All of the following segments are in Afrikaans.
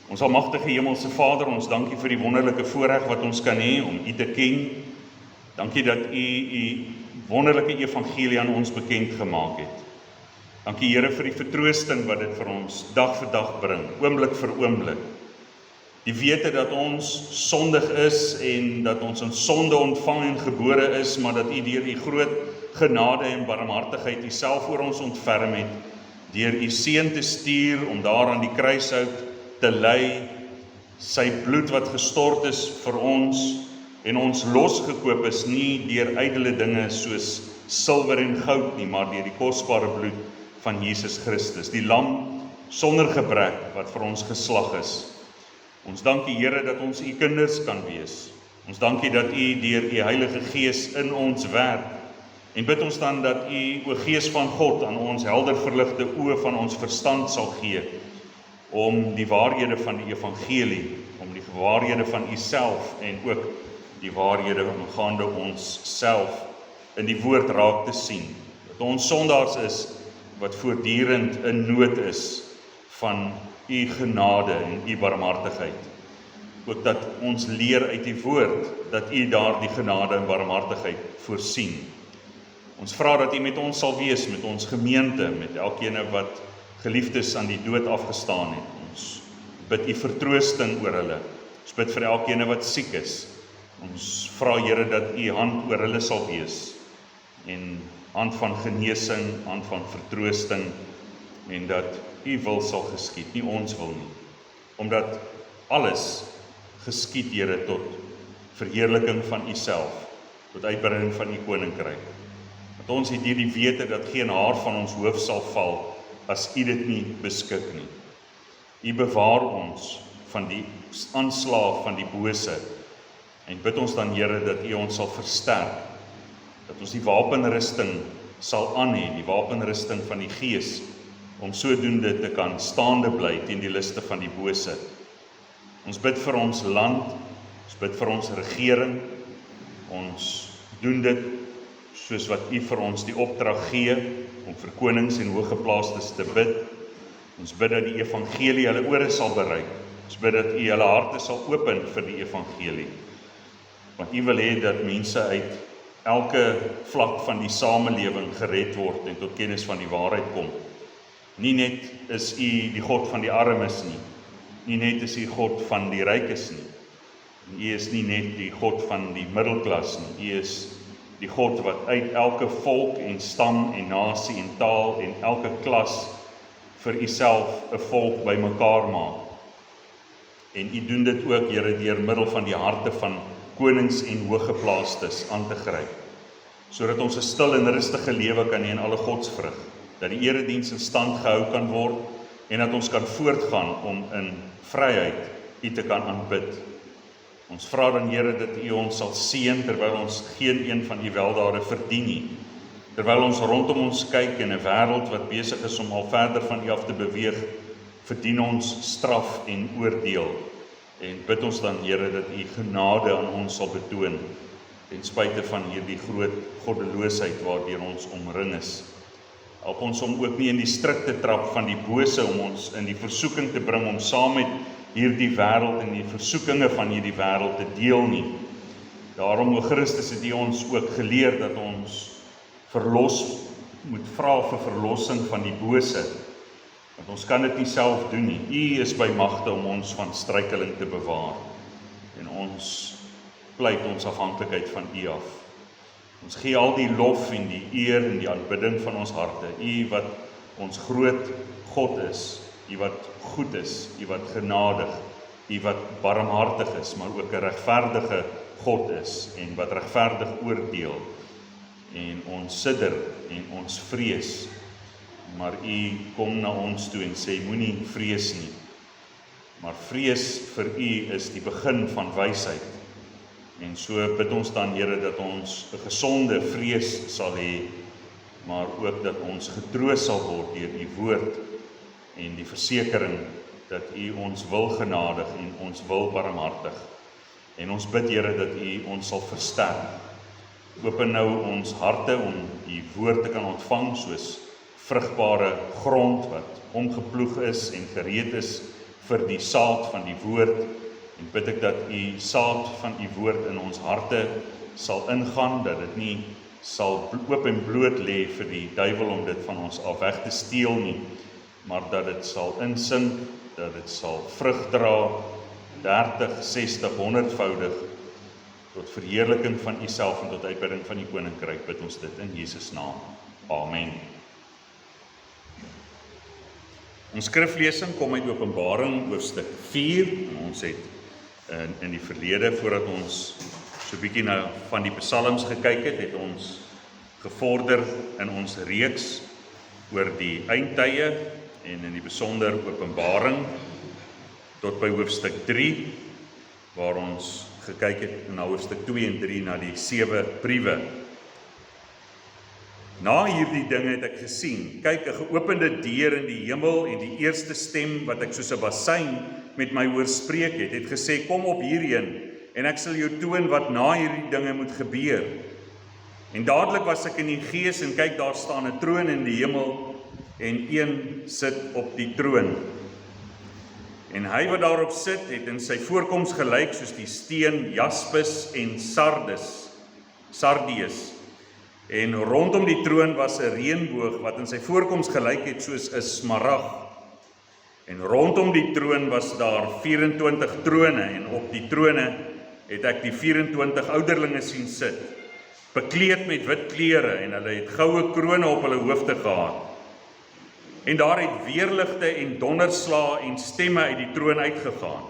Ons almagtige Hemelse Vader, ons dankie vir die wonderlike voorreg wat ons kan hê om U te ken. Dankie dat U wonderlike evangelie aan ons bekend gemaak het. Dankie Here vir die vertroosting wat dit vir ons dag vir dag bring, oomblik vir oomblik. Die wete dat ons sondig is en dat ons in sonde ontvang en gebore is, maar dat U deur U groot genade en barmhartigheid U self oor ons ontferm het, deur U seun te stuur om daar aan die kruishout te ly, sy bloed wat gestort is vir ons en ons losgekoop is, nie deur ydelle dinge soos silwer en goud nie, maar deur die kosbare bloed van Jesus Christus, die lam sonder gebrek wat vir ons geslag is. Ons dankie Here dat ons U kinders kan wees. Ons dankie dat U deur U Heilige Gees in ons werk. En bid ons dan dat U, o Gees van God, aan ons helder verligte oë van ons verstand sal gee, om die waarhede van die evangelie, om die waarhede van U self en ook die waarhede aangaande ons self in die woord raak te sien. Dat ons sondaars is wat voortdurend in nood is van U genade en U barmhartigheid. Ook dat ons leer uit die woord, dat U daar die genade en barmhartigheid voorsien. Ons vra dat U met ons sal wees, met ons gemeente, met elkeen wat geliefdes aan die dood afgestaan het. Ons bid U vertroosting oor hulle. Ons bid vir elkeen wat siek is. Ons vra Here dat U hand oor hulle sal wees. En hand van genesing, hand van vertroosting, en dat U wil sal geskied, nie ons wil nie. Omdat alles geskied, Here, tot verheerliking van U self, tot uitbreiding van U koninkryk. Dat ons het hierdie wete dat geen haar van ons hoof sal val, as U dit nie beskik nie. U bewaar ons van die aanslag van die bose, en bid ons dan Here dat U ons sal versterk, dat ons die wapenrusting sal aan hê, die wapenrusting van die Gees, om sodoende te kan staande bly teen die liste van die bose. Ons bid vir ons land, ons bid vir ons regering, ons doen dit soos wat U vir ons die opdrag gee, om vir konings en hooggeplaastes te bid. Ons bid dat die evangelie hulle ore sal bereik. Ons bid dat U hulle harte sal open vir die evangelie. Want U wil hê dat mense uit elke vlak van die samelewing gered word en tot kennis van die waarheid kom. Nie net is U die God van die armes nie. Nie net is U God van die rykes nie. U is nie net die God van die middelklas nie. U is die God wat uit elke volk en stam en nasie en taal en elke klas vir U self 'n volk bymekaar maak. En U doen dit ook, Here, deur middel van die harte van konings en hooggeplaastes aan te gryp, sodat ons 'n stil en rustige lewe kan hê in alle godsvrug, dat die erediens in stand gehou kan word en dat ons kan voortgaan om in vryheid U te kan aanbid. Ons vra dan Here dat U ons sal seën terwyl ons geen een van U weldade verdien nie. Terwyl ons rondom ons kyk in 'n wêreld wat besig is om al verder van U af te beweeg, verdien ons straf en oordeel. En bid ons dan Here dat U genade aan ons sal betoon, ten spyte van hierdie groot goddeloosheid waardeur ons omring is. Help ons om ook nie in die struik te trap van die bose, om ons in die versoeking te bring om saam met hierdie wêreld en die versoekinge van hierdie wêreld te deel nie. Daarom, o Christus, het U ons ook geleer dat ons moet vra vir verlossing van die bose, want ons kan dit nie self doen nie. U is by magte om ons van struikeling te bewaar, en ons pleit ons afhanklikheid van U af. Ons gee al die lof en die eer en die aanbidding van ons harte, U wat ons groot God is, U wat goed is, U wat genadig, U wat barmhartig is, maar ook 'n regverdige God is, en wat regverdig oordeel, en ons sidder en ons vrees, maar U kom na ons toe en sê, moenie vrees nie, maar vrees vir U is die begin van wysheid, en so bid ons dan Here dat ons 'n gesonde vrees sal hê, maar ook dat ons getroos sal word deur U woord, en die versekering dat U ons wil genadig en ons wil barmhartig. En ons bid Here dat U ons sal versterk. Open nou ons harte om U woord te kan ontvang soos vrugbare grond wat omgeploeg is en gereed is vir die saad van die woord, en bid ek dat u saad van u woord in ons harte sal ingaan, dat dit nie sal oop en bloot lê vir die duiwel om dit van ons af weg te steel nie, maar dat dit sal insink, dat dit sal vrug dra, 30, 60, 100voudig, tot verheerliking van u self en tot uitbreiding van die koninkryk, bid ons dit in Jesus naam. Amen. Ons skriflesing kom uit Openbaring hoofstuk 4, en ons het in die verlede, voordat ons so 'n bietjie na van die psalms gekyk het ons gevorder in ons reeks oor die eindtye en in die besonder Openbaring tot by hoofstuk 3, waar ons gekyk het na hoofstuk 2 en 3 na die 7 briewe. Na hierdie dinge het ek gesien, kyk 'n geopende deur in die hemel en die eerste stem wat ek soos 'n bassein met my hoor spreek het gesê, kom op hierheen en ek sal jou toon wat na hierdie dinge moet gebeur. En dadelik was ek in die gees en kyk, daar staan 'n troon in die hemel en een sit op die troon. En hy wat daarop sit, het in sy voorkoms gelyk soos die steen jaspis en sardius. En rondom die troon was 'n reënboog wat in sy voorkoms gelyk het soos 'n smarag. En rondom die troon was daar 24 trone en op die trone het ek die 24 ouderlinge sien sit, bekleed met wit klere en hulle het goue krone op hulle hoofde gehad. En daar het weerligte en donderslae en stemme uit die troon uitgegaan.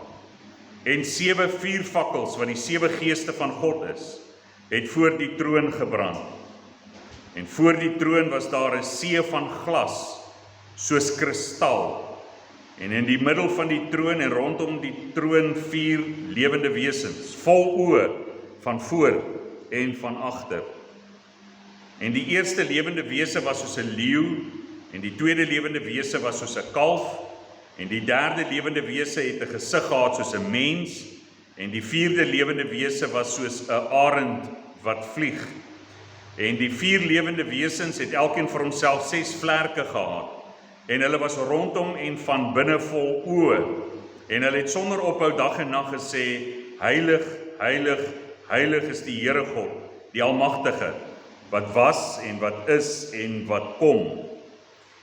En 7 vuurvakkels wat die 7 geeste van God is, het voor die troon gebrand. En voor die troon was daar 'n see van glas, soos kristal. En in die middel van die troon en rondom die troon 4 lewende wesens, vol oë van voor en van agter. En die eerste lewende wese was soos 'n leeu, en die tweede lewende wese was soos 'n kalf, en die derde lewende wese het 'n gesig gehad soos 'n mens, en die vierde lewende wese was soos 'n arend wat vlieg. En die 4 lewende wesens het elkeen vir homself 6 vlerke gehad, en hulle was rondom en van binne vol oë, en hulle het sonder ophou dag en nag gesê, heilig, heilig, heilig is die Here God, die Almagtige, wat was en wat is en wat kom.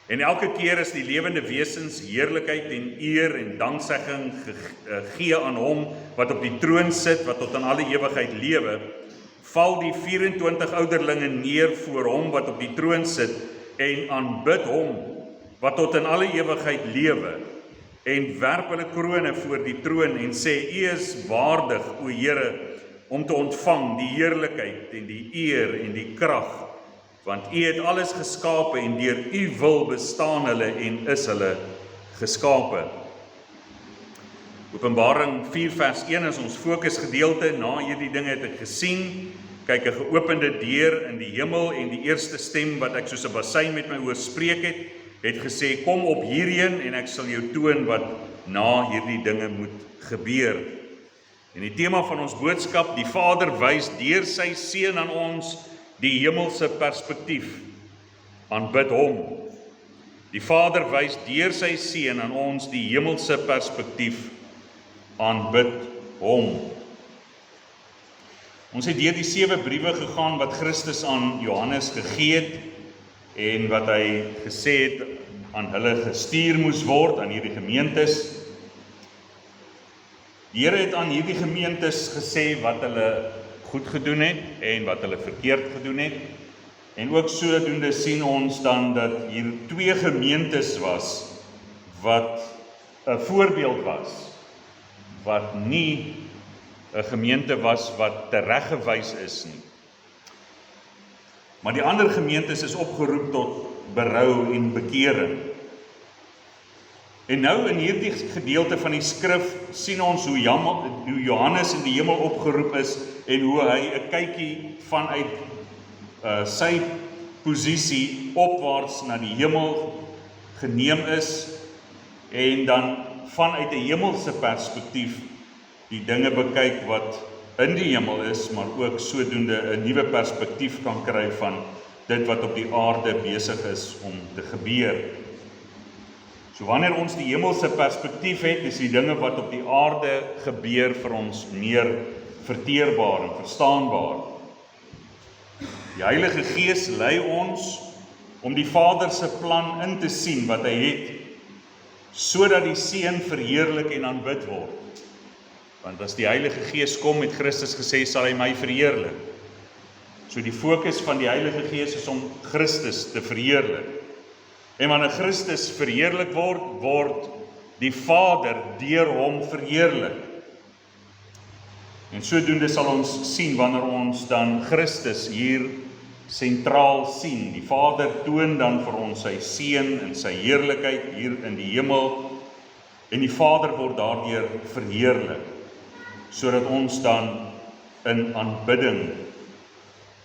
En elke keer as die lewende wesens heerlikheid en eer en danksegging gee aan hom wat op die troon sit, wat tot in alle ewigheid lewe, val die 24 ouderlinge neer voor hom wat op die troon sit en aanbid hom wat tot in alle ewigheid lewe, en werp hulle krone voor die troon en sê, U is waardig, o Here, om te ontvang die heerlikheid en die eer en die krag, want U het alles geskape en deur U wil bestaan hulle en is hulle geskape. Openbaring 4 vers 1 is ons fokusgedeelte. Na hierdie dinge het ek gesien, kyk 'n geopende deur in die hemel en die eerste stem wat ek soos 'n bassein met my hoor spreek het gesê, kom op hierheen en ek sal jou toon wat na hierdie dinge moet gebeur. En die tema van ons boodskap, die Vader wys deur sy seun aan ons die hemelse perspektief. Aanbid hom. Die Vader wys deur sy seun aan ons die hemelse perspektief. Aanbid hom. Ons het deur die 7 briewe gegaan wat Christus aan Johannes gegee het en wat hy gesê het aan hulle gestuur moes word, aan hierdie gemeentes. Die Here het aan hierdie gemeentes gesê wat hulle goed gedoen het en wat hulle verkeerd gedoen het. En ook sodoende sien ons dan dat hier 2 gemeentes was wat 'n voorbeeld was, wat nie 'n gemeente was wat tereggewys is nie. Maar die ander gemeentes is opgeroep tot berou en bekering. En nou in hierdie gedeelte van die skrif sien ons hoe Johannes in die hemel opgeroep is en hoe hy 'n kykie vanuit sy posisie opwaarts na die hemel geneem is en dan vanuit 'n hemelse perspektief die dinge bekyk wat in die hemel is, maar ook sodoende 'n nuwe perspektief kan kry van dit wat op die aarde besig is om te gebeur. So wanneer ons die hemelse perspektief het, is die dinge wat op die aarde gebeur vir ons meer verteerbaar en verstaanbaar. Die Heilige Gees lei ons om die Vader se plan in te sien wat hy het, sodat die Seun verheerlik en aanbid word. Want as die Heilige Gees kom, het Christus gesê, sal hy my verheerlik. So die fokus van die Heilige Gees is om Christus te verheerlik. En wanneer Christus verheerlik word, word die Vader deur hom verheerlik. En sodoende sal ons sien wanneer ons dan Christus hier sentraal sien. Die Vader toon dan vir ons sy Seun en sy heerlikheid hier in die hemel, en die Vader word daardeur verheerlik, sodat ons dan in aanbidding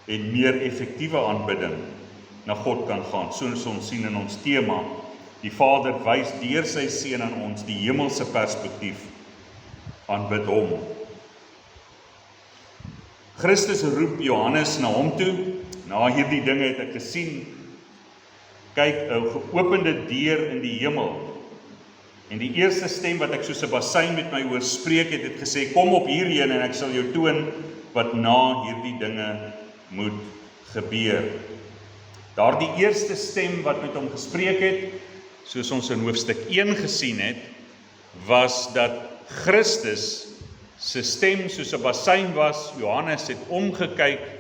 en meer effektiewe aanbidding na God kan gaan. Soos ons sien in ons tema, die Vader wys deur sy Seun aan ons die hemelse perspektief, aanbid hom. Christus roep Johannes na hom toe. Na hierdie dinge het ek gesien, kyk, 'n geopende deur in die hemel. En die eerste stem wat ek soos 'n bassein met my oor spreek het gesê, kom op hierheen en ek sal jou toon wat na hierdie dinge moet gebeur. Daardie eerste stem wat met hom gespreek het, soos ons in hoofstuk 1 gesien het, was dat Christus se stem soos 'n bassein was. Johannes het omgekyk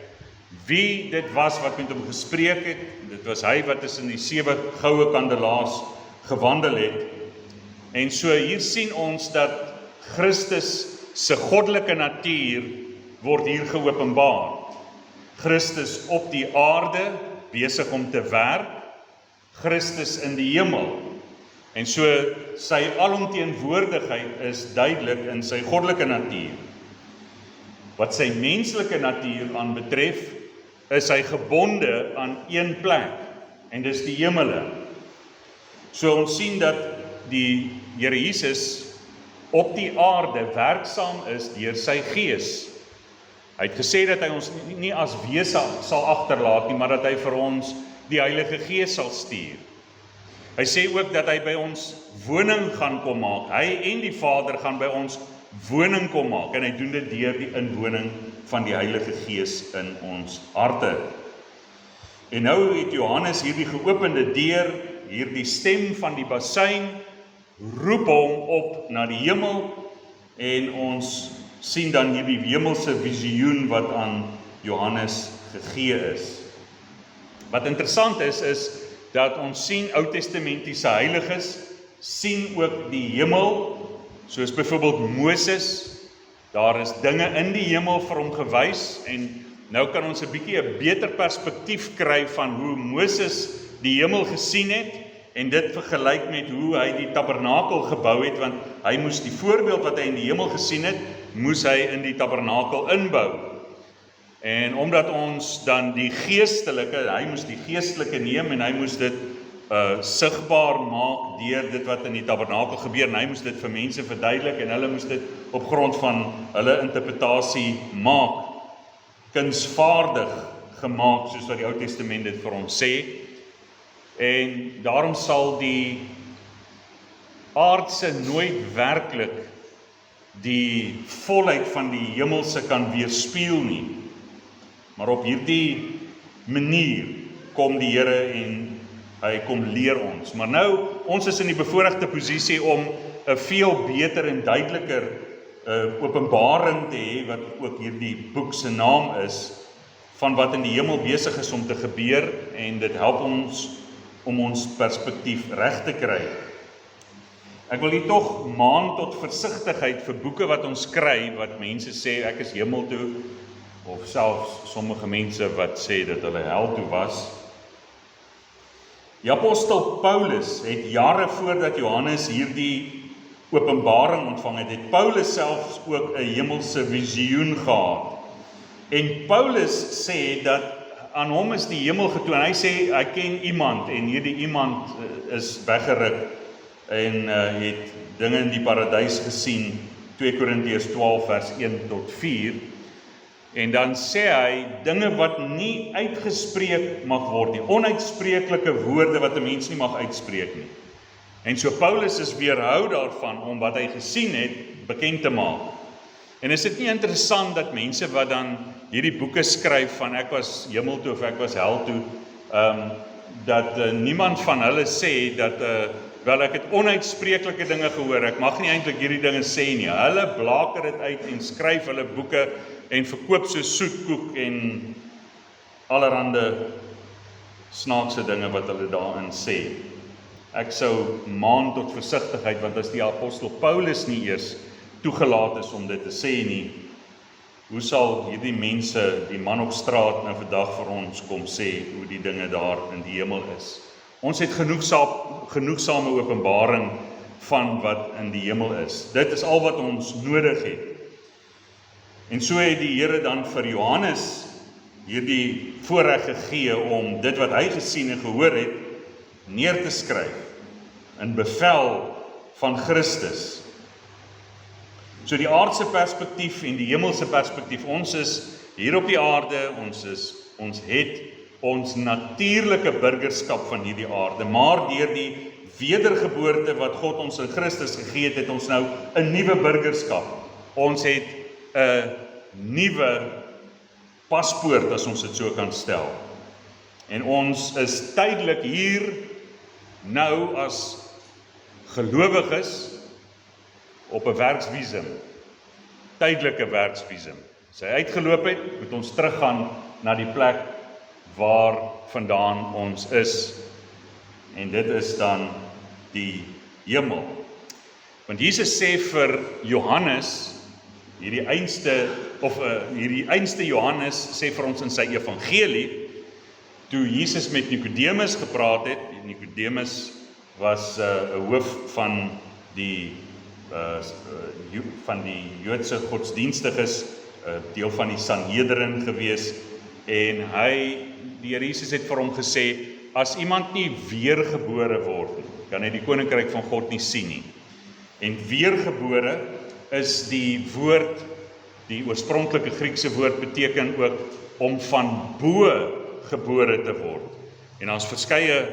wie dit was wat met hom gespreek het. Dit was hy wat tussen die 7 goue kandelaars gewandel het. En so hier sien ons dat Christus se goddelike natuur word hier geopenbaar. Christus op die aarde, besig om te werk, Christus in die hemel. En so sy alomteenwoordigheid is duidelik in sy goddelike natuur. Wat sy menslike natuur aanbetref, is hy gebonde aan een plek, en dis die hemele. So ons sien dat die Here Jesus op die aarde werksaam is deur sy Gees. Hy het gesê dat hy ons nie as wese sal agterlaat nie, maar dat hy vir ons die Heilige Gees sal stuur. Hy sê ook dat hy by ons woning gaan kom maak. Hy en die Vader gaan by ons woning kom maak, en hy doen dit deur die inwoning van die Heilige Gees in ons harte. En nou het Johannes hierdie geopende deur, hierdie stem van die bassein, roep hom op na die hemel, en ons sien dan hierdie hemelse visioen wat aan Johannes gegee is. Wat interessant is dat ons sien Oud-testamentiese heiliges, sien ook die hemel, soos byvoorbeeld Moses. Daar is dinge in die hemel vir hom gewys, en nou kan ons 'n bietjie 'n beter perspektief kry van hoe Moses die hemel gesien het, en dit vergelyk met hoe hy die tabernakel gebou het, want hy moes die voorbeeld wat hy in die hemel gesien het, moes hy in die tabernakel inbou. En omdat ons dan die geestelike, hy moes die geestelike neem, en hy moes dit sigbaar maak deur dit wat in die tabernakel gebeur, en hy moes dit vir mense verduidelik, en hulle moes dit op grond van hulle interpretasie maak, kunsvaardig gemaak, soos wat die Ou Testament dit vir ons sê. En daarom sal die aardse nooit werklik die volheid van die hemelse kan weerspieël nie. Maar op hierdie manier kom die Here en hy kom leer ons. Maar nou, ons is in die bevoorregte posisie om 'n veel beter en duideliker openbaring te hê, wat ook hierdie boek se naam is, van wat in die hemel besig is om te gebeur, en dit help ons om ons perspektief reg te kry. Ek wil hier tog maan tot versigtigheid vir boeke wat ons kry, wat mense sê ek is hemel toe, of selfs sommige mense wat sê dat hulle hel toe was. Die apostel Paulus het jare voordat Johannes hierdie openbaring ontvang het, het Paulus selfs ook 'n hemelse visioen gehad. En Paulus sê dat aan hom is die hemel getoon. Hy sê hy ken iemand, en hierdie iemand is weggeruk en het dinge in die paradys gesien, 2 Korintiërs 12 vers 1 tot 4. En dan sê hy dinge wat nie uitgespreek mag word nie, onuitspreeklike woorde wat 'n mens nie mag uitspreek nie. En so Paulus is weerhou daarvan om wat hy gesien het bekend te maak. En is dit nie interessant dat mense wat dan hierdie boeke skryf van ek was hemel toe of ek was hel toe, dat niemand van hulle sê dat wel ek het onuitspreeklike dinge gehoor, ek mag nie eintlik hierdie dinge sê nie. Hulle blaker dit uit en skryf hulle boeke en verkoop so soetkoek en allerhande snaakse dinge wat hulle daarin sê. Ek sou maan tot versigtigheid, want as die apostel Paulus nie eers toegelaat is om dit te sê nie, hoe sal hierdie mense, die man op straat nou vandag vir ons kom sê hoe die dinge daar in die hemel is? Ons het genoegsame openbaring van wat in die hemel is. Dit is al wat ons nodig het. En so het die Here dan vir Johannes hierdie voorreg gegee om dit wat hy gesien en gehoor het, neer te skryf in bevel van Christus. So die aardse perspektief en die hemelse perspektief, ons is hier op die aarde, ons het ons natuurlike burgerskap van hierdie aarde, maar deur die wedergeboorte wat God ons in Christus gegee het, het ons nou 'n nuwe burgerskap. Ons het 'n nuwe paspoort, as ons dit so kan stel. En ons is tydelik hier nou as gelowiges op 'n werksvisum, tydelike werksvisum. As hy uitgeloop het, moet ons teruggaan na die plek waar vandaan ons is. En dit is dan die hemel. Want Jesus sê vir Johannes, hierdie einste Johannes sê vir ons in sy evangelie, toe Jesus met Nikodemus gepraat het, Nikodemus was 'n hoof van die Joodse godsdienstiges, deel van die Sanhedrin gewees, en die Here Jesus het vir hom gesê, as iemand nie weergebore word nie, kan hy die koninkryk van God nie sien nie. En weergebore is die woord, die oorspronklike Griekse woord beteken ook om van bo gebore te word. En daar's verskeie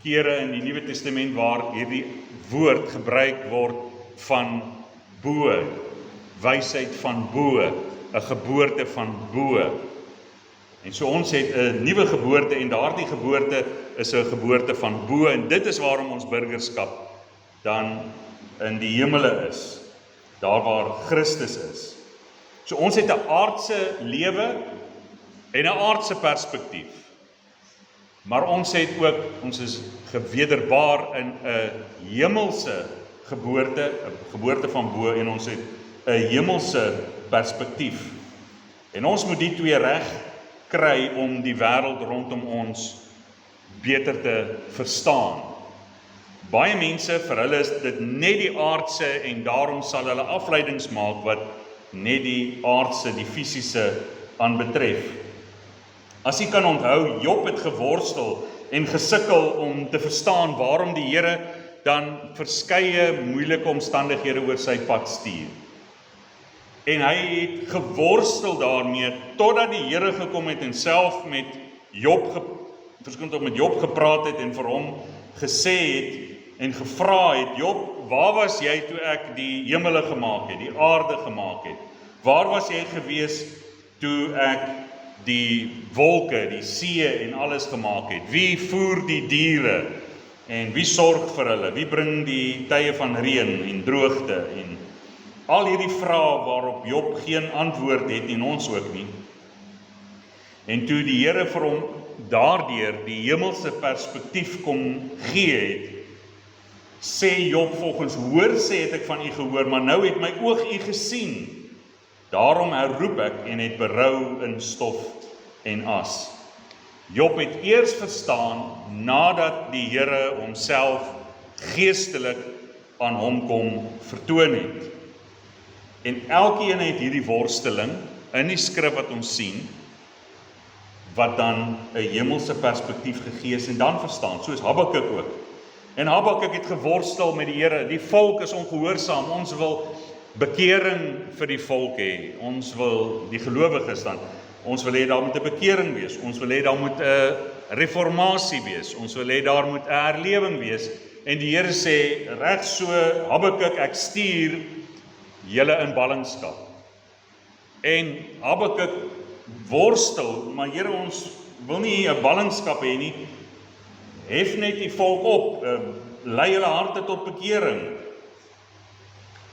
kere in die Nuwe Testament waar hierdie woord gebruik word van bo, wysheid van bo, 'n geboorte van bo. En so ons het 'n nuwe geboorte en daardie geboorte is 'n geboorte van bo, en dit is waarom ons burgerskap dan in die hemele is, daar waar Christus is. So ons het 'n aardse lewe en 'n aardse perspektief. Maar ons is gewederbaar in 'n hemelse geboorte, 'n geboorte van bo, en ons het 'n hemelse perspektief. En ons moet die twee reg kry om die wêreld rondom ons beter te verstaan. Baie mense, vir hulle is dit net die aardse en daarom sal hulle afleidings maak wat net die aardse, die fisiese aanbetref. As jy kan onthou, Job het geworstel en gesukkel om te verstaan waarom die Here dan verskeie moeilike omstandighede oor sy pad stuur. En hy het geworstel daarmee, totdat die Here gekom het en self met Job gepraat het en vir hom gesê het en gevra het, Job, waar was jy toe ek die hemele gemaak het, die aarde gemaak het? Waar was jy gewees toe ek die wolke, die see en alles gemaak het? Wie voer die diere en wie sorg vir hulle? Wie bring die tye van reën en droogte en al hierdie vrae waarop Job geen antwoord het en ons ook nie. En toe die Here vir hom daardeur die hemelse perspektief kom gee het, sê Job volgens, hoor sê het ek van u gehoor, maar nou het my oog u gesien. Daarom herroep ek en het berou in stof en as. Job het eers verstaan nadat die Here homself geestelik aan hom kom vertoon het. En elkeen het hierdie worsteling in die skrif wat ons sien, wat dan 'n hemelse perspektief gegee is en dan verstaan, soos Habakuk ook. En Habakuk het geworstel met die Here, die volk is ongehoorsaam, ons wil bekering vir die volk hê, ons wil die gelowiges dan, ons wil hê daar moet 'n bekering wees, ons wil hê daar moet 'n reformatie wees, ons wil hê daar moet 'n herlewing wees, En die Here sê, reg so, Habakuk, ek stuur julle in ballingskap. En Habakuk worstel, maar Here, ons wil nie 'n ballingskap hê nie, hef net die volk op, lei hulle harte tot bekering.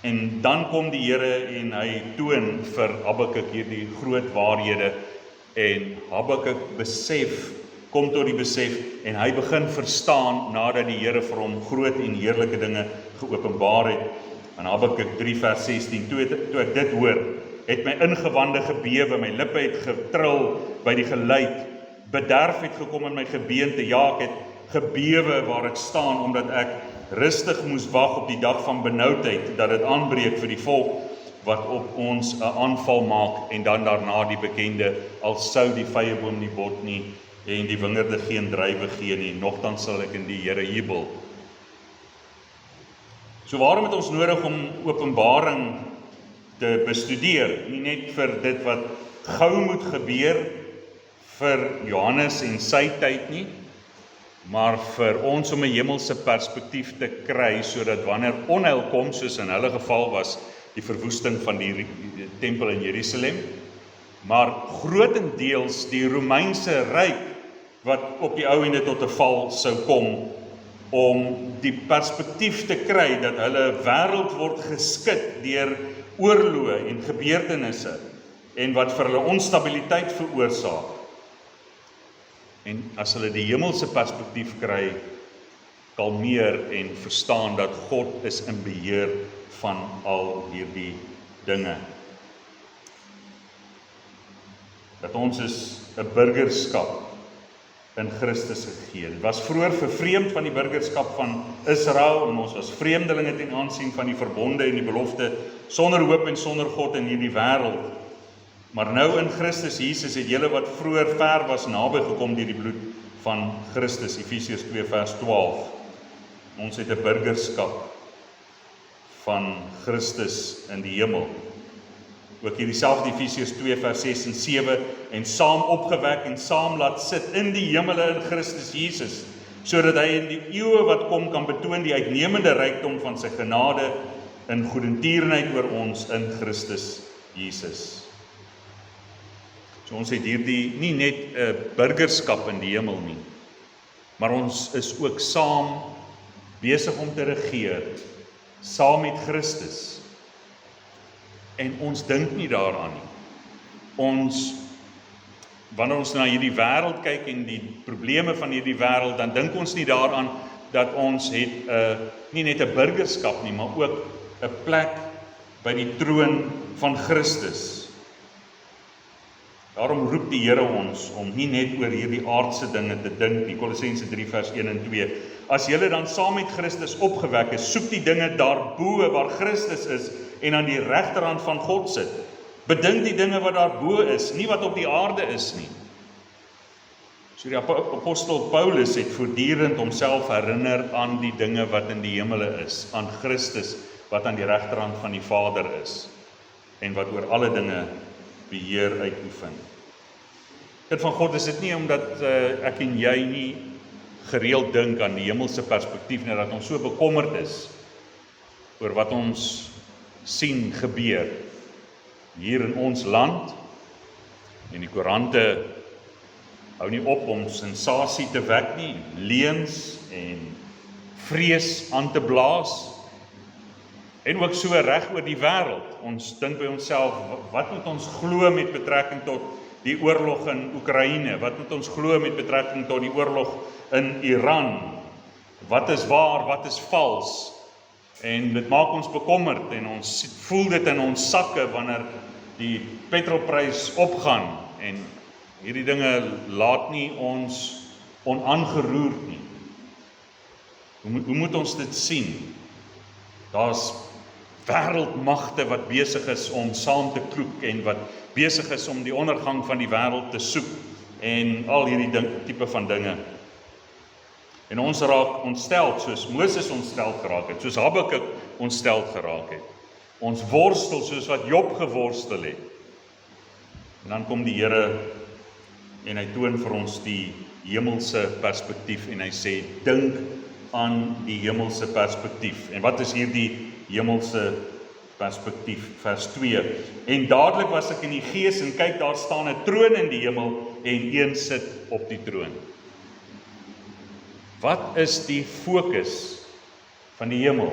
En dan kom die Here en hy toon vir Habakuk hierdie groot waarhede, en Habakuk kom tot die besef, en hy begin verstaan nadat die Here vir hom groot en heerlike dinge geopenbaar het. In Habakuk 3 vers 16, toe ek dit hoor, het my ingewande gebewe, my lippe het getril by die geluid, bederf het gekom in my gebeente, ja, ek het gebewe waar ek staan, omdat ek rustig moes wag op die dag van benoudheid, dat dit aanbreek vir die volk, wat op ons 'n aanval maak, en dan daarna die bekende, al sou die vyeboom nie bot nie, en die wingerde geen druiwe gee nie, nogtans sal ek in die Here jubel. So waarom het ons nodig om Openbaring te bestudeer? Nie net vir dit wat gou moet gebeur vir Johannes en sy tyd nie, maar vir ons om 'n hemelse perspektief te kry, sodat wanneer onheil kom, soos in hulle geval was die verwoesting van die tempel in Jerusalem, maar grootendeels die Romeinse ryk wat op die ou ende tot 'n val sou kom, om die perspektief te kry dat hulle wêreld word geskit deur oorloë en gebeurtenisse, en wat vir hulle onstabiliteit veroorsaak. En as hulle die hemelse perspektief kry, kalmeer en verstaan dat God is in beheer van al hierdie dinge. Dat ons is 'n burgerskap in Christus gegee. Dit was vroeër vervreemd van die burgerskap van Israel, en ons was vreemdelinge ten aansien van die verbonde en die belofte, sonder hoop en sonder God in hierdie wêreld. Maar nou in Christus Jesus het julle wat vroeër ver was naby gekom deur die bloed van Christus, Efesiërs 2 vers 12. Ons het 'n burgerskap van Christus in die hemel. Ook hier dieselfde Efesiërs 2 vers 6 en 7, en saam opgewek en saam laat sit in die hemele in Christus Jesus, sodat hy in die eeue wat kom kan betoon die uitnemende rykdom van sy genade in goedertierenheid oor ons in Christus Jesus. So ons het hierdie nie net 'n burgerskap in die hemel nie, maar ons is ook saam besig om te regeer, saam met Christus. En ons dink nie daaraan nie. Wanneer ons na hierdie wêreld kyk en die probleme van hierdie wêreld, dan dink ons nie daaraan dat ons het nie net 'n burgerskap nie, maar ook 'n plek by die troon van Christus. Daarom roep die Here ons om nie net oor hierdie aardse dinge te dink nie. Kolossense 3 vers 1 en 2. As julle dan saam met Christus opgewek is, soek die dinge daarbo waar Christus is en aan die regterhand van God sit. Bedink die dinge wat daarbo is, nie wat op die aarde is nie. So die apostel Paulus het voortdurend homself herinner aan die dinge wat in die hemele is, aan Christus wat aan die regterhand van die Vader is en wat oor alle dinge beheer uitoefen. Kind van God, is dit nie omdat ek en jy nie gereeld dink aan die hemelse perspektief nie, dat ons so bekommerd is oor wat ons sien gebeur hier in ons land, en die koerante hou nie op om sensasie te wek nie, leuns en vrees aan te blaas, en ook so reg oor die wêreld. Ons dink by onsself, wat moet ons glo met betrekking tot die oorlog in Oekraïne? Wat moet ons glo met betrekking tot die oorlog in Iran? Wat is waar, wat is vals? En dit maak ons bekommerd en ons voel dit in ons sakke wanneer die petrolprys opgaan, en hierdie dinge laat nie ons onaangeroerd nie. Hoe moet ons dit sien? Daar's wêreldmagte wat besig is om saam te kloek en wat besig is om die ondergang van die wêreld te soek en al hierdie tipe van dinge. En ons raak ontsteld soos Moses ontsteld geraak het, soos Habakuk ontsteld geraak het. Ons worstel soos wat Job geworstel het. En dan kom die Here en hy toon vir ons die hemelse perspektief en hy sê, dink aan die hemelse perspektief. En wat is hierdie hemelse perspektief? Vers 2. En dadelik was ek in die gees en kyk, daar staan 'n troon in die hemel en een sit op die troon. Wat is die fokus van die hemel?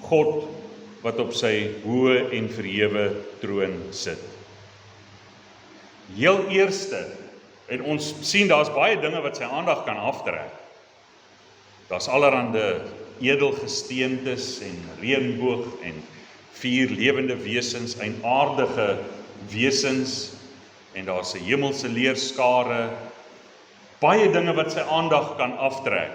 God wat op sy hoë en verhewe troon sit. Heel eerste, en ons sien daar's baie dinge wat sy aandag kan aftrek. Daar's allerhande edelgesteentes en reënboog en 4 lewende wesens, eienaardige wesens, en daar's 'n hemelse leerskare, baie dinge wat sy aandag kan aftrek.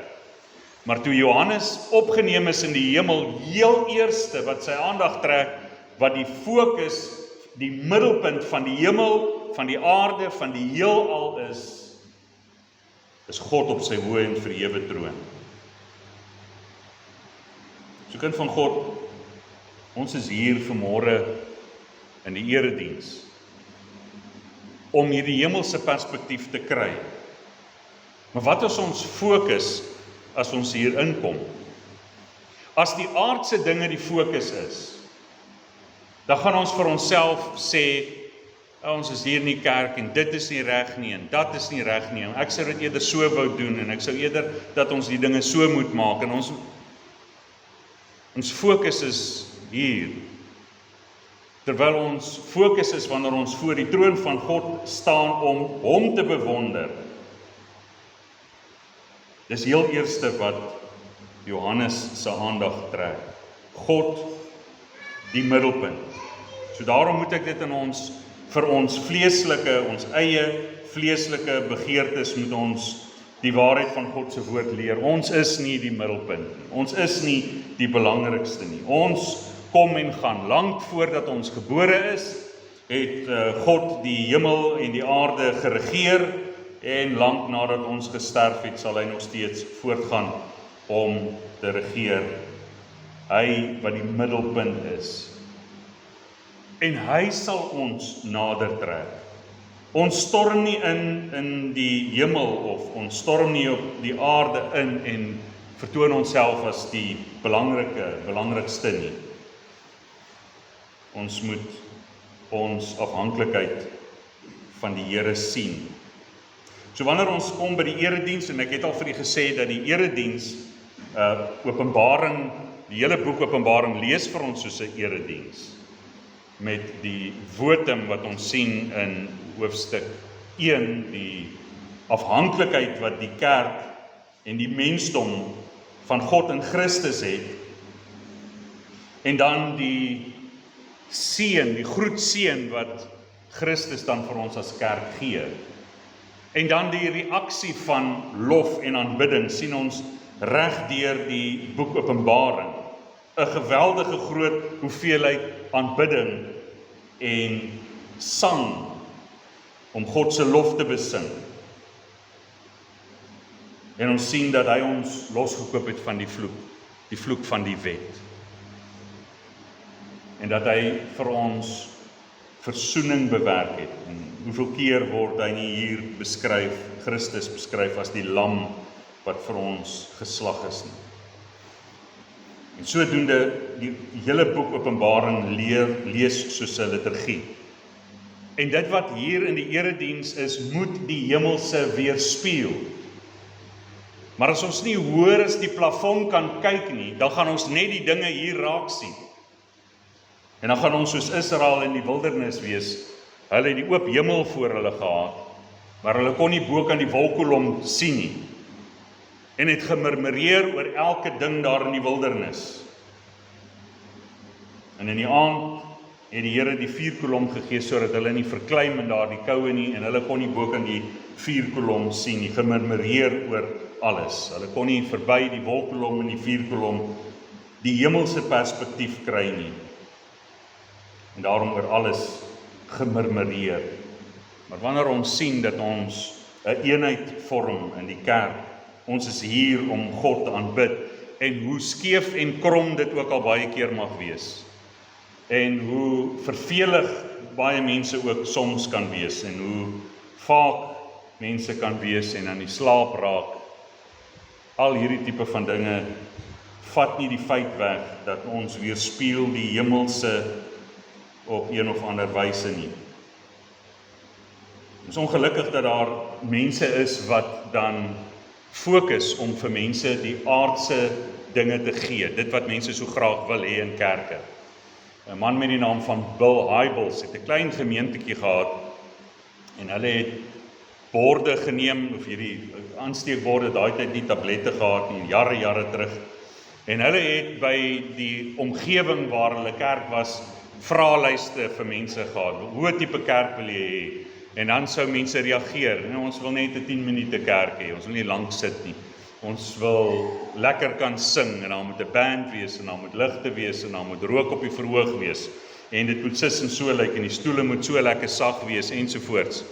Maar toe Johannes opgeneem is in die hemel, heel eerste wat sy aandag trek, wat die fokus, die middelpunt van die hemel, van die aarde, van die heelal is God op sy hoë en verhewe troon. So kind van God, ons is hier vanmôre in die erediens om hierdie hemelse perspektief te kry. Maar wat is ons fokus as ons hier inkom? As die aardse dinge die fokus is, dan gaan ons vir onsself sê, ons is hier in die kerk en dit is nie reg nie en dat is nie reg nie. En ek sou dit eerder so wou doen en ek sou eerder dat ons die dinge so moet maak. En ons fokus is hier. Terwyl ons fokus is wanneer ons voor die troon van God staan om hom te bewonder. Dis heel eerste wat Johannes se aandag trek. God die middelpunt. So daarom moet ek dit in vir ons vleeslike, ons eie vleeslike begeertes moet ons die waarheid van God se woord leer. Ons is nie die middelpunt nie. Ons is nie die belangrikste nie. Ons kom en gaan. Lank voordat ons gebore is, het God die hemel en die aarde geregeer, en lank nadat ons gesterf het, sal hy nog steeds voortgaan om te regeer. Hy wat die middelpunt is. En hy sal ons nader trek. Ons storm nie in die hemel of ons storm nie op die aarde in en vertoon onsself as die belangrikste nie. Ons moet ons afhanklikheid van die Here sien. So wanneer ons kom by die erediens, en ek het al vir u gesê dat die erediens, Openbaring, die hele boek Openbaring lees vir ons soos 'n erediens, met die votum wat ons sien in hoofstuk 1, die afhanklikheid wat die kerk en die mensdom van God in Christus het, en dan die seën, die groot seën wat Christus dan vir ons as kerk gee. En dan die reaksie van lof en aanbidding sien ons reg deur die boek Openbaring. 'n geweldige groot hoeveelheid aanbidding en sang om God se lof te besing. En ons sien dat hy ons losgekoop het van die vloek van die wet. En dat hy vir ons versoening bewerk het. En hoeveel keer word hy nie hier beskryf, Christus beskryf as die lam wat vir ons geslag is nie. En sodoende die hele boek Openbaring lees soos 'n liturgie. En dit wat hier in die erediens is, moet die hemelse weerspieël. Maar as ons nie hoër as die plafon kan kyk nie, dan gaan ons net die dinge hier raak sien. En dan gaan ons soos Israel in die wildernis wees. Hulle het die oop hemel voor hulle gehad, maar hulle kon nie bo kan die wolkkolom sien nie. En het gemurmureer oor elke ding daar in die wildernis. En in die aand het die Here die vuurkolom gegee sodat hulle nie verkleim in daardie koue nie, en hulle kon nie bo kan die vuurkolom sien nie, gemurmureer oor alles. Hulle kon nie verby die wolkkolom en die vuurkolom die hemelse perspektief kry nie. En daarom oor alles gemurmureer. Maar wanneer ons sien dat ons 'n eenheid vorm in die kerk, ons is hier om God te aanbid, en hoe skeef en krom dit ook al baie keer mag wees, en hoe vervelig baie mense ook soms kan wees, en hoe vaak mense kan wees en aan die slaap raak, Al hierdie tipe van dinge vat nie die feit weg dat ons weerspieël die hemelse op een of ander wyse nie. Ons is ongelukkig dat daar mense is wat dan fokus om vir mense die aardse dinge te gee, dit wat mense so graag wil hê in kerke. 'n Man met die naam van Bill Hybels het 'n klein gemeentetjie gehad en hulle het borde geneem, of hierdie aansteekborde, daai tyd nie tablette gehad nie, jare terug. En hulle het by die omgewing waar hulle kerk was, vraelyste vir mense gehad. Hoe tipe kerk wil jy hê? En dan sou mense reageer. En ons wil net 'n 10 minute kerk hê, ons wil nie lank sit nie. Ons wil lekker kan sing, en dan moet 'n band wees, en dan moet ligte wees, en dan moet rook op die verhoog wees. En dit moet sis en so lyk, en die stoele moet so lekker sag wees, ensovoorts.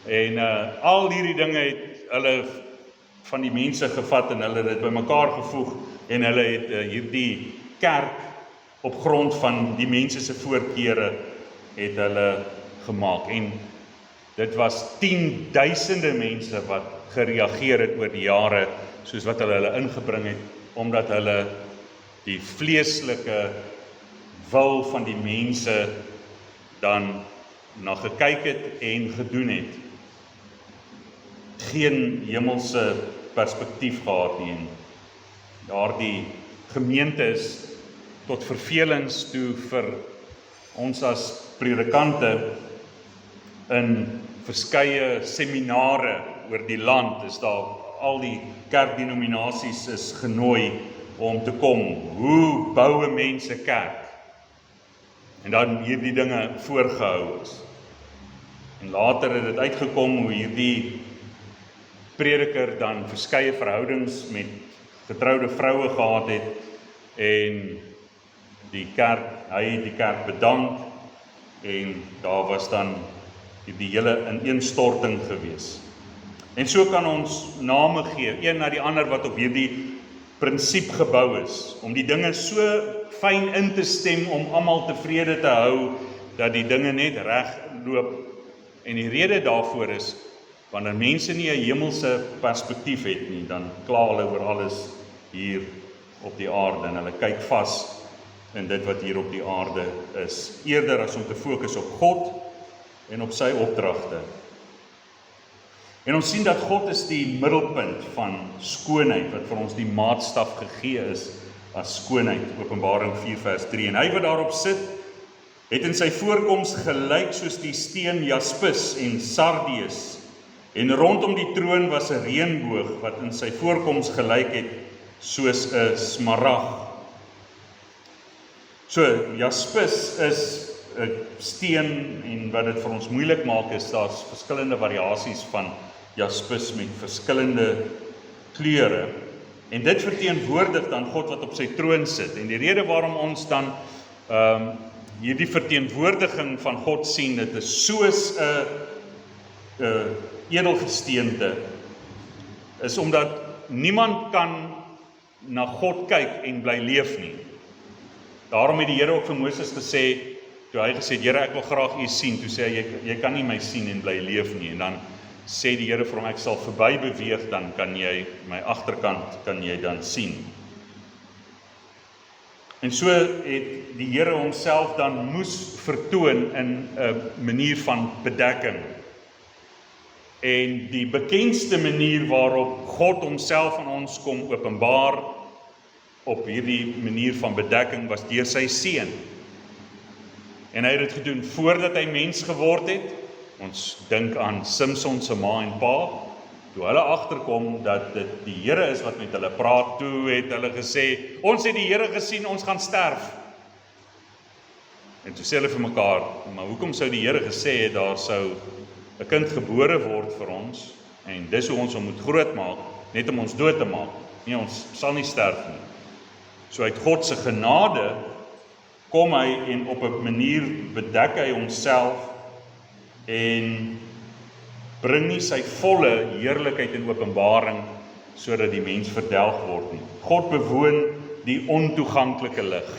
En al hierdie dinge het hulle van die mense gevat, en hulle het dit bymekaar gevoeg, en hulle het hierdie kerk op grond van die mense se voorkeure het hulle gemaak. En dit was 10.000 mense wat gereageer het oor die jare, soos wat hulle ingebring het, omdat hulle die vleeslike wil van die mense dan na gekyk het en gedoen het. Geen hemelse perspektief gehad nie. En daardie gemeente is tot vervelings toe vir ons as predikante in verskeie seminare oor die land is daar al die kerkdenominasies is genooi om te kom. Hoe bou 'n mens 'n kerk? En dan hierdie dinge voorgehou is. En later het dit uitgekom hoe hierdie prediker dan verskeie verhoudings met getroude vroue gehad het en hy het die kerk bedank en daar was dan die hele ineenstorting gewees. En so kan ons name gee, een na die ander wat op hierdie prinsip gebou is, om die dinge so fyn in te stem om almal tevrede te hou, dat die dinge net reg loop. En die rede daarvoor is, wanneer mense nie 'n hemelse perspektief het nie, dan kla hulle oor alles hier op die aarde, en hulle kyk vas in dit wat hier op die aarde is, eerder as om te fokus op God en op sy opdragte. En ons sien dat God is die middelpunt van skoonheid, wat vir ons die maatstaf gegee is as skoonheid, Openbaring 4 vers 3. En hy wat daarop sit, het in sy voorkoms gelyk soos die steen jaspis en sardius, en rondom die troon was 'n reënboog, wat in sy voorkoms gelyk het soos 'n smarag. So, jaspis is 'n steen, en wat dit vir ons moeilik maak is, daar's verskillende variasies van jaspis met verskillende kleure. En dit verteenwoordig dan God wat op sy troon sit. En die rede waarom ons dan hierdie verteenwoordiging van God sien, dit is soos 'n edelgesteente, is omdat niemand kan na God kyk en bly leef nie. Daarom het die Here ook vir Moses gesê, toe hy gesê, Here, ek wil graag U sien, toe sê hy, jy kan nie my sien en bly leef nie. En dan sê die Here vir hom, ek sal verby beweeg, dan kan jy my agterkant kan jy dan sien. En so het die Here homself dan moes vertoon in 'n manier van bedekking. En die bekendste manier waarop God homself aan ons kom openbaar op hierdie manier van bedekking was deur sy seun. En hy het dit gedoen voordat hy mens geword het. Ons dink aan Simson se ma en pa. Toe hulle agterkom dat dit die Here is wat met hulle praat, toe het hulle gesê, ons het die Here gesien, ons gaan sterf. En toe sê hulle vir mekaar, maar hoekom sou die Here gesê het, daar sou 'n kind gebore word vir ons, en dis hoe ons hom moet grootmaak, net om ons dood te maak. Nee, ons sal nie sterf nie. So uit God se genade kom hy en op 'n manier bedek hy homself en bring nie sy volle heerlikheid in openbaring sodat die mens verdelg word nie. God bewoon die ontoeganklike lig.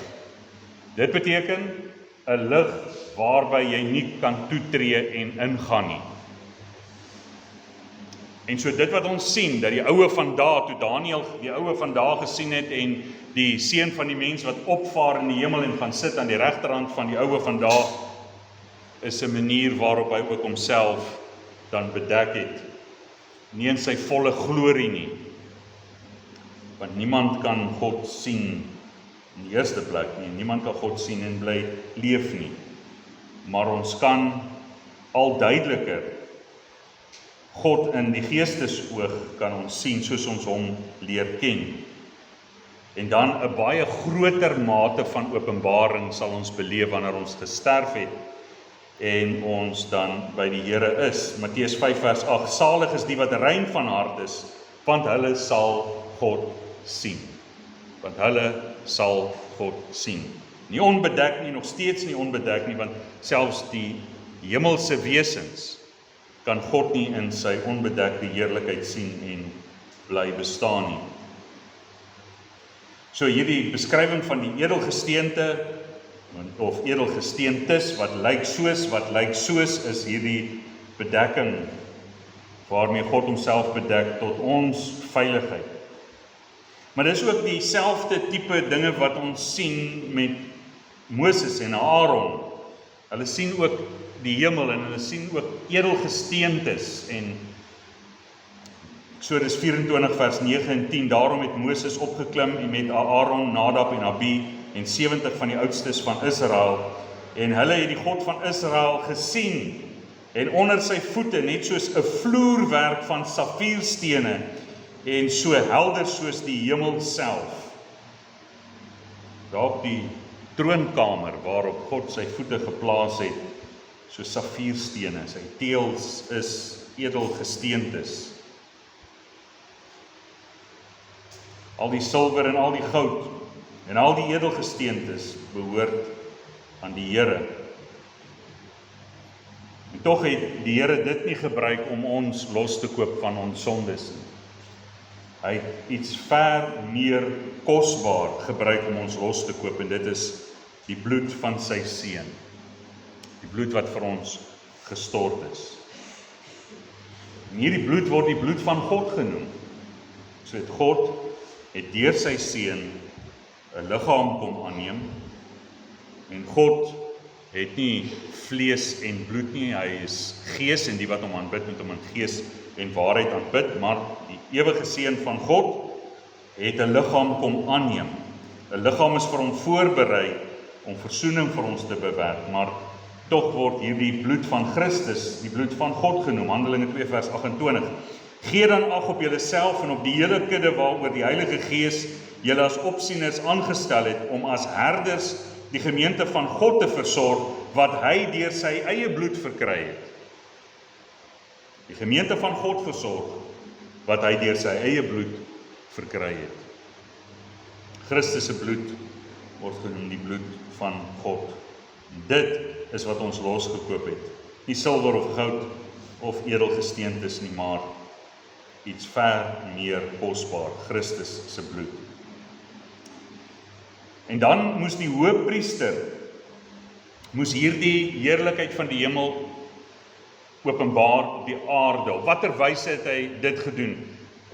Dit beteken 'n lig waarby jy nie kan toetree en ingaan nie. En so dit wat ons sien, dat die oue van daar, toe Daniël die oue van daar gesien het, en die seun van die mens wat opvaar in die hemel en gaan sit aan die regterhand van die oue van daar, is 'n manier waarop hy ook homself dan bedek het. Nie in sy volle glorie nie, want niemand kan God sien in die eerste plek nie, niemand kan God sien en bly leef nie, maar ons kan al duideliker God in die geestesoog kan ons sien soos ons hom leer ken. En dan 'n baie groter mate van openbaring sal ons beleef wanneer ons gesterf het en ons dan by die Here is. Matteus 5 vers 8, salig is die wat rein van hart is, want hulle sal God sien. Want hulle sal God sien. Nie onbedek nie, nog steeds nie onbedek nie, want selfs die hemelse wesens kan God nie in sy onbedekte heerlikheid sien en bly bestaan nie. So hierdie beskrywing van die edelgesteente of edelgesteentes wat lyk soos is hierdie bedekking waarmee God homself bedek tot ons veiligheid. Maar dis ook dieselfde tipe dinge wat ons sien met Moses en Aaron. Hulle sien ook die hemel en hulle sien ook edelgesteentes en Eksodus 24 vers 9 en 10, daarom het Moses opgeklim en met Aaron, Nadab en Abi en 70 van die oudstes van Israel en hulle het die God van Israel gesien en onder sy voete net soos 'n vloerwerk van safierstene en so helder soos die hemel self. Daar op die troonkamer waarop God sy voete geplaas het, so safierstene, sy teels is edelgesteentes. Al die silwer en al die goud en al die edelgesteentes behoort aan die Here. En tog het die Here dit nie gebruik om ons los te koop van ons sondes nie. Hy het iets ver meer kosbaar gebruik om ons los te koop en dit is die bloed van sy seun. Die bloed wat vir ons gestort is. En hierdie bloed word die bloed van God genoem. So het God het deur sy seun 'n liggaam kom aanneem en God het nie vlees en bloed nie, hy is gees en die wat hom aanbid moet hom in gees en waarheid aanbid, maar die ewige seun van God het 'n liggaam kom aanneem. 'n Liggaam is vir hom voorberei om versoening vir ons te bewerk, maar tog word hierdie bloed van Christus, die bloed van God genoem, Handelinge 2 vers 28. Gee dan ag op julleself en op die hele kudde waaroor die Heilige Gees julle as opsieners aangestel het, om as herders die gemeente van God te versorg, wat hy deur sy eie bloed verkry het. Die gemeente van God versorg, wat hy deur sy eie bloed verkry het. Christus se bloed word genoem die bloed van God. Dit is wat ons losgekoop het. Nie silwer of goud of edelgesteentes nie, maar iets ver meer kosbaar, Christus se bloed. En dan moes die hoëpriester hierdie heerlikheid van die hemel openbaar op die aarde. Op watter wyse het hy dit gedoen?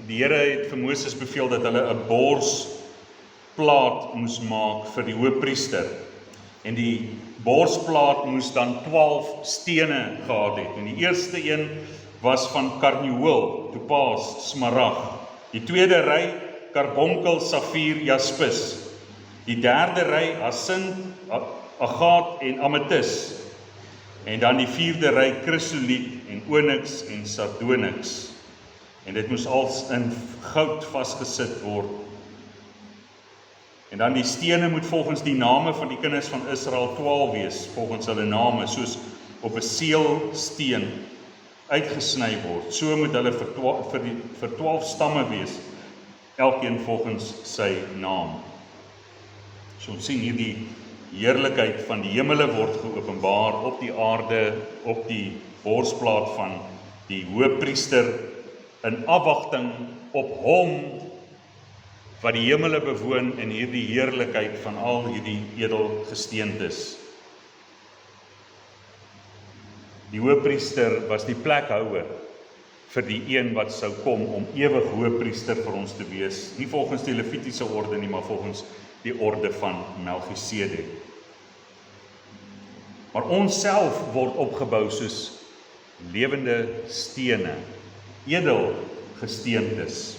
Die Here het vir Moses beveel dat hulle 'n borsplaat moes maak vir die hoëpriester. En die borsplaat moes dan 12 stene gehad het. En die eerste een was van karnieul, topaas, smarag. Die tweede ry karbonkel, safier, jaspis. Die derde ry asint, agaat en ametis. En dan die vierde ry chrysoliet en onyx en sardonyx. En dit moes als in goud vasgesit word. En dan die stene moet volgens die name van die kinders van Israel 12 wees, volgens hulle name, soos op 'n seelsteen uitgesny word. So moet hulle vir 12 stamme wees, elkeen volgens sy naam. So ons sien hierdie heerlikheid van die hemele word geopenbaar op die aarde, op die borsplaat van die hoëpriester, in afwagting op hom wat die hemele bewoon in hierdie heerlikheid van al hierdie edelgesteentes. Die hoëpriester was die plekhouer vir die een wat sou kom om ewig hoëpriester vir ons te wees, nie volgens die Levitiese orde nie, maar volgens die orde van Melchisedek. Maar ons self word opgebou soos lewende stene, edelgesteentes.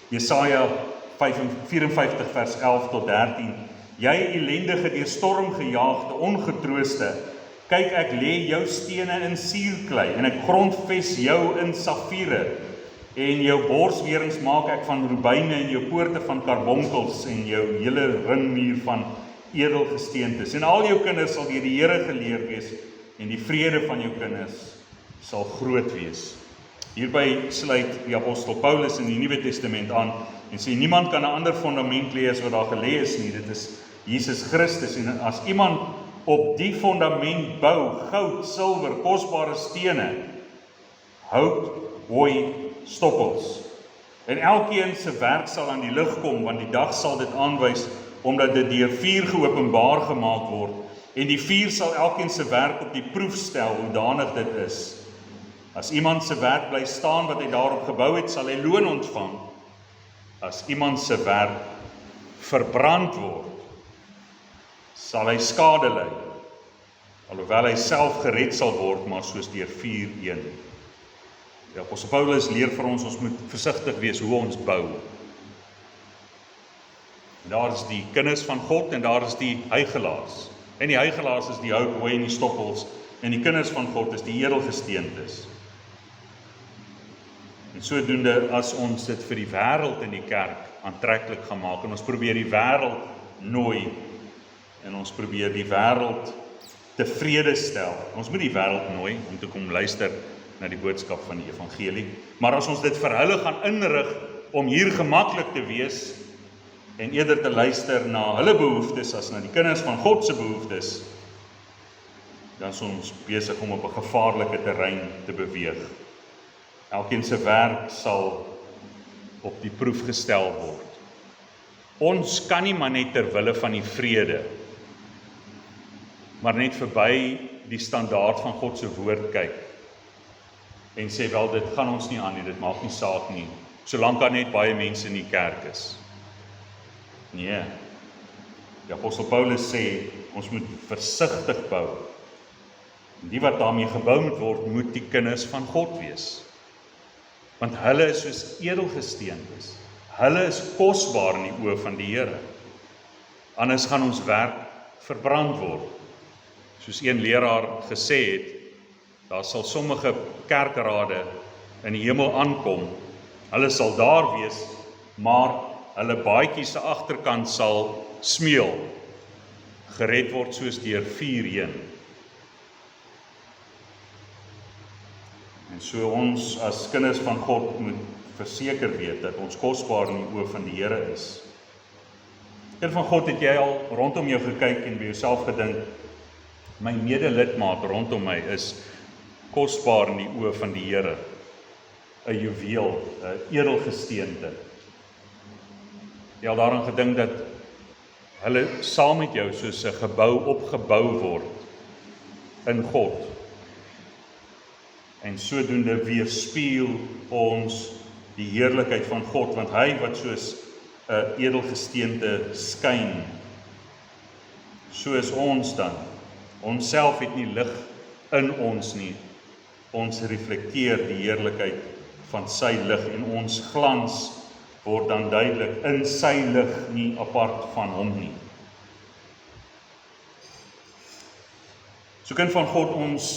Jesaja 54 vers 11 tot 13. Jy ellendige, deur storm gejaagde, ongetrooste, kyk, ek lê jou stene in suurklei en ek grondves jou in safiere en jou borswerings maak ek van rubyne en jou poorte van karbonkels en jou hele ringmuur van edelgesteentes. En al jou kinders sal deur die Here geleer wees en die vrede van jou kinders sal groot wees. Hierby sluit die apostel Paulus in die Nuwe Testament aan en sê niemand kan 'n ander fondament lê as wat daar gelê is nie. Dit is Jesus Christus, en as iemand op die fondament bou, goud, silwer, kosbare stene, hout, hooi, stoppels. En elkeen se werk sal aan die lig kom, want die dag sal dit aanwys, omdat dit deur vuur geopenbaar gemaak word. En die vuur sal elkeen se werk op die proef stel, hoe danig dit is. As iemand se werk bly staan wat hy daarop gebou het, sal hy loon ontvang. As iemand se werk verbrand word, sal hy skade ly, alhoewel hy self gered sal word, maar soos deur vuur een. Die apostel Paulus leer vir ons moet versigtig wees hoe ons bou. En daar is die kinders van God en daar is die heiligelaars. En die heiligelaars is die hout, hooi en die stoppels, en die kinders van God is die edelgesteentes. En sodoende as ons dit vir die wêreld in die kerk aantreklik gaan maak, en ons probeer die wêreld nooi, en ons probeer die wêreld tevrede stel. Ons moet die wêreld nooi om te kom luister na die boodskap van die evangelie. Maar as ons dit vir hulle gaan inrig om hier gemaklik te wees en eerder te luister na hulle behoeftes as na die kinders van God se behoeftes, dan is ons besig om op 'n gevaarlike terrein te beweeg. Elkeen se werk sal op die proef gestel word. Ons kan nie maar net ter wille van die vrede, maar net verby die standaard van God se woord kyk en sê wel, dit gaan ons nie aan nie, dit maak nie saak nie, solank daar net baie mense in die kerk is. Nee, die apostel Paulus sê, ons moet versigtig bou. Die wat daarmee gebou moet word, moet die kinders van God wees. Want hulle is soos edelgesteentes. Hulle is kosbaar in die oë van die Here. Anders gaan ons werk verbrand word. Soos een leraar gesê het, daar sal sommige kerkrade in die hemel aankom. Hulle sal daar wees, maar hulle baadjie se agterkant sal smeel, gered word soos deur vuur heen. En so ons as kinders van God moet verseker weet dat ons kosbaar in die oë van die Here is. Kind van God, het jy al rondom jou gekyk en by jouself gedink, my medelidmaat rondom my is kosbaar in die oë van die Here, 'n juweel, 'n edelgesteente. Jy al daaraan gedink dat hulle saam met jou soos 'n gebou opgebou word in God. En sodoende weerspieël ons die heerlikheid van God, want hy wat soos 'n edelgesteente skyn, so is ons dan. Ons self het nie lig in ons nie. Ons reflekteer die heerlikheid van sy lig en ons glans word dan duidelik in sy lig, nie apart van hom nie. So kind van God, ons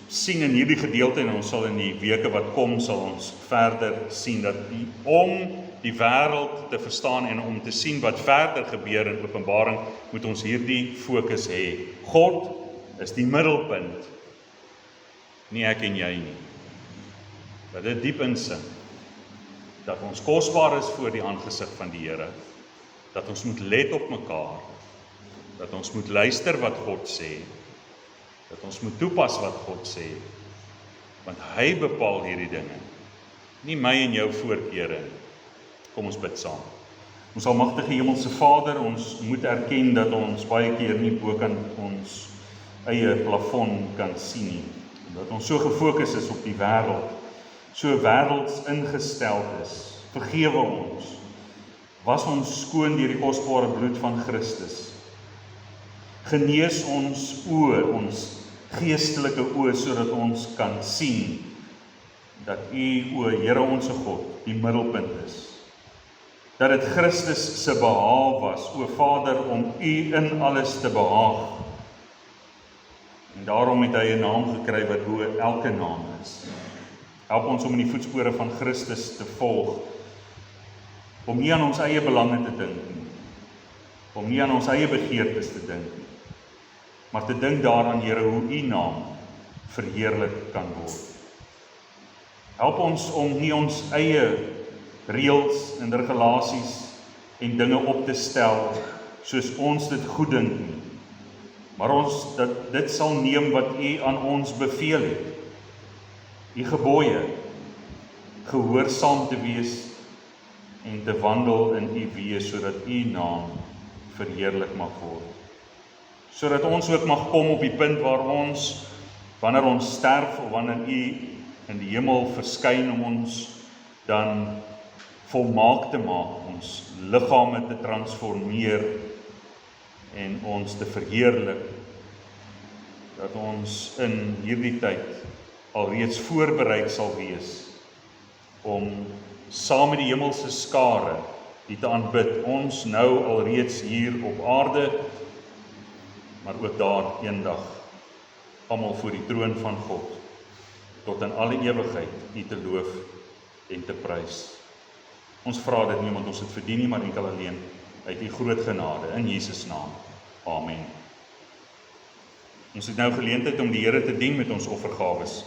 sien in hierdie gedeelte en ons sal in die weke wat kom, sal ons verder sien dat om die wêreld te verstaan en om te sien wat verder gebeur in Openbaring, moet ons hierdie fokus hê. God is die middelpunt, nie ek en jy nie. Dat dit diep insink, dat ons kosbaar is voor die aangesig van die Here, dat ons moet let op mekaar, dat ons moet luister wat God sê, dat ons moet toepas wat God sê, want hy bepaal hierdie dinge, nie my en jou voorkeure nie. Kom ons bid saam. Ons almagtige hemelse Vader, ons moet erken dat ons baie keer nie bokant ons eie plafon kan sien nie, dat ons so gefokus is op die wêreld, so wêrelds ingesteld is. Vergewe ons. Was ons skoon deur die kosbare bloed van Christus. Genees ons oë, ons geestelike oë, sodat ons kan sien dat U, o Here onse God, die middelpunt is. Dat dit Christus se behaag was, o Vader, om U in alles te behaag. En daarom het hy 'n naam gekry wat bo elke naam is. Help ons om in die voetspore van Christus te volg, om nie aan ons eie belange te dink nie, om nie aan ons eie begeertes te dink nie, maar te dink daaraan, Here, hoe U naam verheerlik kan word. Help ons om nie ons eie reëls en regulasies en dinge op te stel soos ons dit goed dink nie, maar ons dat dit sal neem wat U aan ons beveel het. U gebooie, gehoorsaam te wees en te wandel in U weë, sodat U naam verheerlik mag word. Sodat ons ook mag kom op die punt waar ons, wanneer ons sterf of wanneer U in die hemel verskyn om ons dan volmaak te maak, ons liggame te transformeer en ons te verheerlik, dat ons in hierdie tyd alreeds voorbereid sal wees om saam met die hemelse skare die te aanbid, ons nou alreeds hier op aarde, maar ook daar eendag almal voor die troon van God, tot in alle ewigheid U te loof en te prys. Ons vra dit nie omdat ons dit verdien nie, maar enkel alleen uit U groot genade, in Jesus naam. Amen. Ons het nou geleentheid om die Here te dien met ons offergawes.